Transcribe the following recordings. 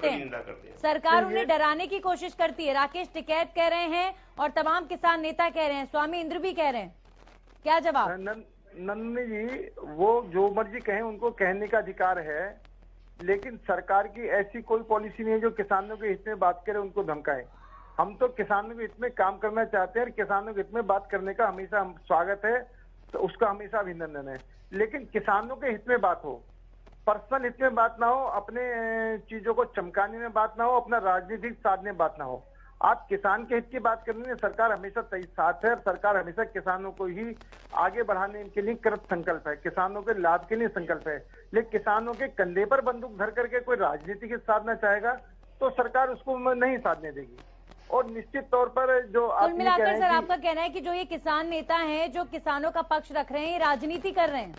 करते हैं। सरकार उन्हें डराने की कोशिश करती है। राकेश टिकैत कह रहे हैं और तमाम किसान नेता कह रहे हैं, स्वामी इंद्र भी कह रहे हैं, क्या जवाब? नंदनी जी, वो जो मर्जी कहें, उनको कहने का अधिकार है, लेकिन सरकार की ऐसी कोई पॉलिसी नहीं है जो किसानों के हित में बात करे, उनको धमकाए। हम तो किसानों के हित में काम करना चाहते हैं और किसानों के हित में बात करने का हमेशा स्वागत है, तो उसका हमेशा अभिनंदन है। लेकिन किसानों के हित में बात हो, पर्सनल हित में बात ना हो, अपने चीजों को चमकाने में बात ना हो, अपना राजनीतिक साधने में बात ना हो। आप किसान के हित की बात करने में सरकार हमेशा साथ है और सरकार हमेशा किसानों को ही आगे बढ़ाने के लिए कृत संकल्प है, किसानों के लाभ के लिए संकल्प है। लेकिन किसानों के कंधे पर बंदूक धर करके कोई राजनीतिक हित साधना चाहेगा तो सरकार उसको नहीं साधने देगी। और निश्चित तौर पर जो कुल मिलाकर सर आपका कहना है कि जो ये किसान नेता हैं जो किसानों का पक्ष रख रहे हैं, ये राजनीति कर रहे हैं।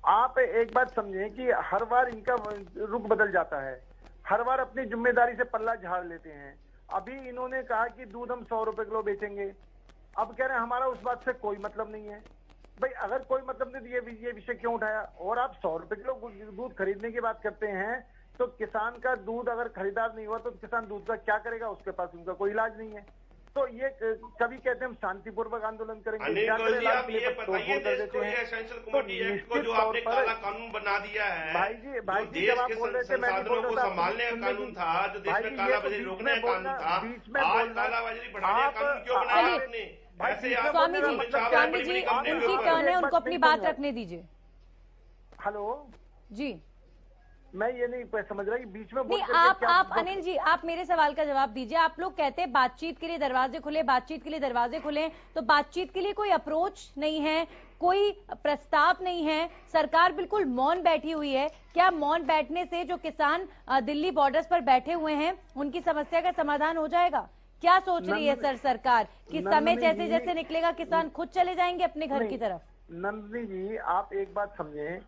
आप एक बात समझें कि हर बार इनका रुख बदल जाता है, हर बार अपनी जिम्मेदारी से पल्ला झाड़ लेते हैं। अभी इन्होंने कहा कि दूध हम 100 रुपए किलो बेचेंगे, अब कह रहे हैं हमारा उस बात से कोई मतलब नहीं है। भाई अगर कोई मतलब नहीं तो ये विषय क्यों उठाया? और आप 100 रुपए किलो दूध खरीदने की बात करते हैं, तो किसान का दूध अगर खरीदार नहीं हुआ तो किसान दूध का क्या करेगा? उसके पास उनका कोई इलाज नहीं है। तो ये कभी कहते हैं हम शांतिपूर्वक आंदोलन करेंगे, क्या करें? आप ये बताइए देश को ये एसेंशियल कमोडिटी एक्ट को जो आपने काला कानून बना दिया है, भाई जी जब आप बोल रहे थे, संसाधनों को संभालने का कानून था, जो देश में कालाबाजारी रोकने का कानून था, आज कालाबाजारी बढ़ाने का कानून क्यों बनाया आपने? स्वामी जी उनकी टर्न है, उनको अपनी बात रखने दीजिए। हेलो जी, मैं ये नहीं समझ रहा कि बीच में नहीं, आप अनिल जी आप मेरे सवाल का जवाब दीजिए। आप लोग कहते हैं बातचीत के लिए दरवाजे खुले, बातचीत के लिए दरवाजे खुले, तो बातचीत के लिए कोई अप्रोच नहीं है, कोई प्रस्ताव नहीं है, सरकार बिल्कुल मौन बैठी हुई है। क्या मौन बैठने से जो किसान दिल्ली बॉर्डर्स पर बैठे हुए हैं उनकी समस्या का समाधान हो जाएगा? क्या सोच रही है सरकार कि समय जैसे जैसे निकलेगा किसान खुद चले जाएंगे अपने घर की तरफ? नंदनी जी आप एक बात समझें,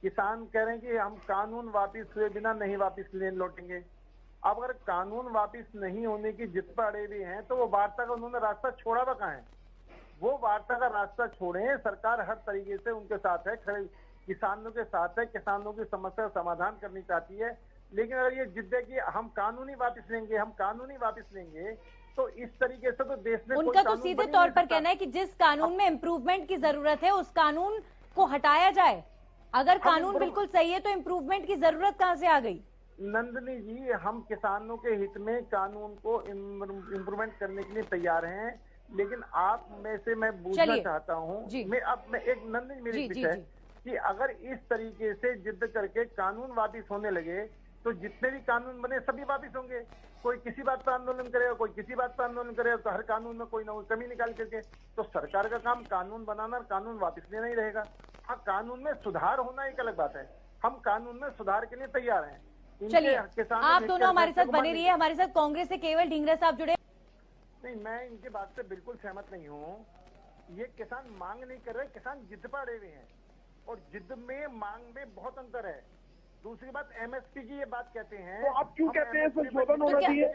किसान कह रहे हैं कि हम कानून वापिस हुए बिना नहीं वापिस लौटेंगे। अब अगर कानून वापिस नहीं होने की जिद पर अड़े हुए हैं तो वो वार्ता का उन्होंने रास्ता छोड़ा हुआ कहाँ है? वो वार्ता का रास्ता छोड़े। सरकार हर तरीके से उनके साथ है, किसानों के साथ है, किसानों की समस्या समाधान करनी चाहती है। लेकिन अगर ये जिद है कि हम कानूनी वापिस लेंगे, हम कानूनी वापिस लेंगे, तो इस तरीके से तो देश में उनका तो सीधे तौर पर कहना है कि जिस कानून में इम्प्रूवमेंट की जरूरत है उस कानून को हटाया जाए। अगर कानून बिल्कुल सही है तो इम्प्रूवमेंट की जरूरत कहां से आ गई? नंदनी जी हम किसानों के हित में कानून को इम्प्रूवमेंट करने के लिए तैयार हैं, लेकिन आप में से मैं पूछना चाहता हूं, मैं एक नंदनी मेरी विषय कि अगर इस तरीके से जिद करके कानून वापिस होने लगे तो जितने भी कानून बने सभी वापिस होंगे। कोई किसी बात पर आंदोलन करेगा, कोई किसी बात पर आंदोलन करेगा, तो हर कानून में कोई ना कोई कमी निकाल करके, तो सरकार का काम कानून बनाना और कानून वापिस लेना ही रहेगा। हाँ, कानून में सुधार होना एक अलग बात है, हम कानून में सुधार के लिए तैयार हैं। चलिए आप दोनों हमारे साथ बने रहिए। हमारे साथ कांग्रेस से केवल ढींगरा साहब जुड़े। नहीं, मैं इनकी बात से बिल्कुल सहमत नहीं हूँ। ये किसान मांग नहीं कर रहे, किसान जिद पर अड़े हुए हैं और जिद में मांग में बहुत अंतर है। दूसरी बात एमएसपी की ये बात कहते हैं, तो आप क्यों कहते हैं संशोधन होना चाहिए?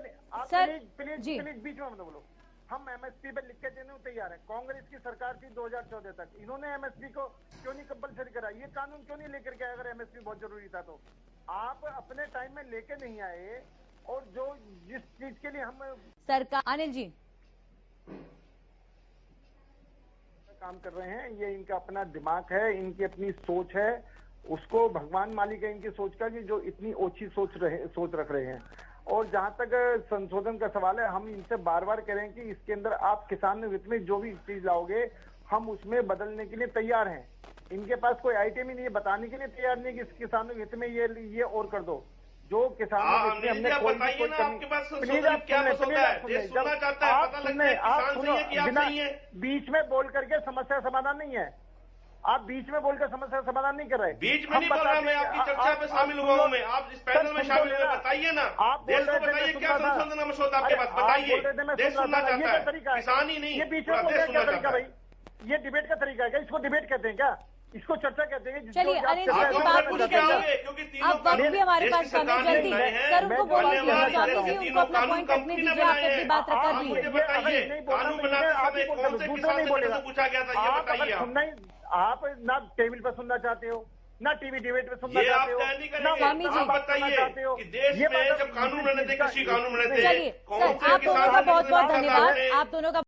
प्लीज बीच में मत बोलो। हम एमएसपी पे लिख के देने को तैयार है। कांग्रेस की सरकार थी 2014 तक, इन्होंने एमएसपी को क्यों नहीं कंपलसरी करा? ये कानून क्यों नहीं लेकर के आए? अगर एमएसपी बहुत जरूरी था तो आप अपने टाइम में लेके नहीं आए। और जो जिस चीज के लिए हम सरकार अनिल जी काम कर रहे हैं, ये इनका अपना दिमाग है, इनकी अपनी सोच है, उसको भगवान मालिक है इनकी सोच का कि जो इतनी ओछी सोच रख रहे हैं। और जहां तक संशोधन का सवाल है, हम इनसे बार बार कह रहे हैं कि इसके अंदर आप किसान हित में जो भी चीज लाओगे हम उसमें बदलने के लिए तैयार हैं। इनके पास कोई आइटम ही नहीं है, बताने के लिए तैयार नहीं कि किसानों हित में ये और कर दो। जो किसानों हमने बताइए ना, आपके पास क्या मसौदा है? देश सुनना चाहता है, पता लगता है किसान सही है कि आप सही है। बीच में बोल करके समस्या समाधान नहीं है। आप बीच में बोलकर समस्या समाधान नहीं कर रहे। बीच में नहीं बोल रहा, मैं आपकी चर्चा में शामिल हुआ हूं। मैं आप इस पैनल में शामिल हुए, बताइए ना, आप देश को बताइए क्या संशोधन मसौदा आपके पास, बताइए। देश सुनना चाहता है, किसान ही नहीं, ये बीच में बोलने का तरीका भाई, ये डिबेट का तरीका है क्या? इसको डिबेट कहते हैं क्या? इसको चर्चा कहते हैं? चलिए अनिल जी की बात पूरी करिए, अब वक्त भी हमारे पास कम है, जल्दी सर उनको बोलने उनको अपना पॉइंट रखने दीजिए, आप अपनी बात रखा दीजिए। कानून बनाते समय कौन से किसान से पूछा गया था, ये बताइए। आप ना टेबल पर सुनना चाहते हो ना टीवी डिबेट में सुनना चाहते हो, ना स्वामी जी आप बताइए कि देश में जब कानून बने थे, कृषि कानून बने थे, चलिए सर, आप दोनों का बहुत बहुत धन्यवाद। आप दोनों का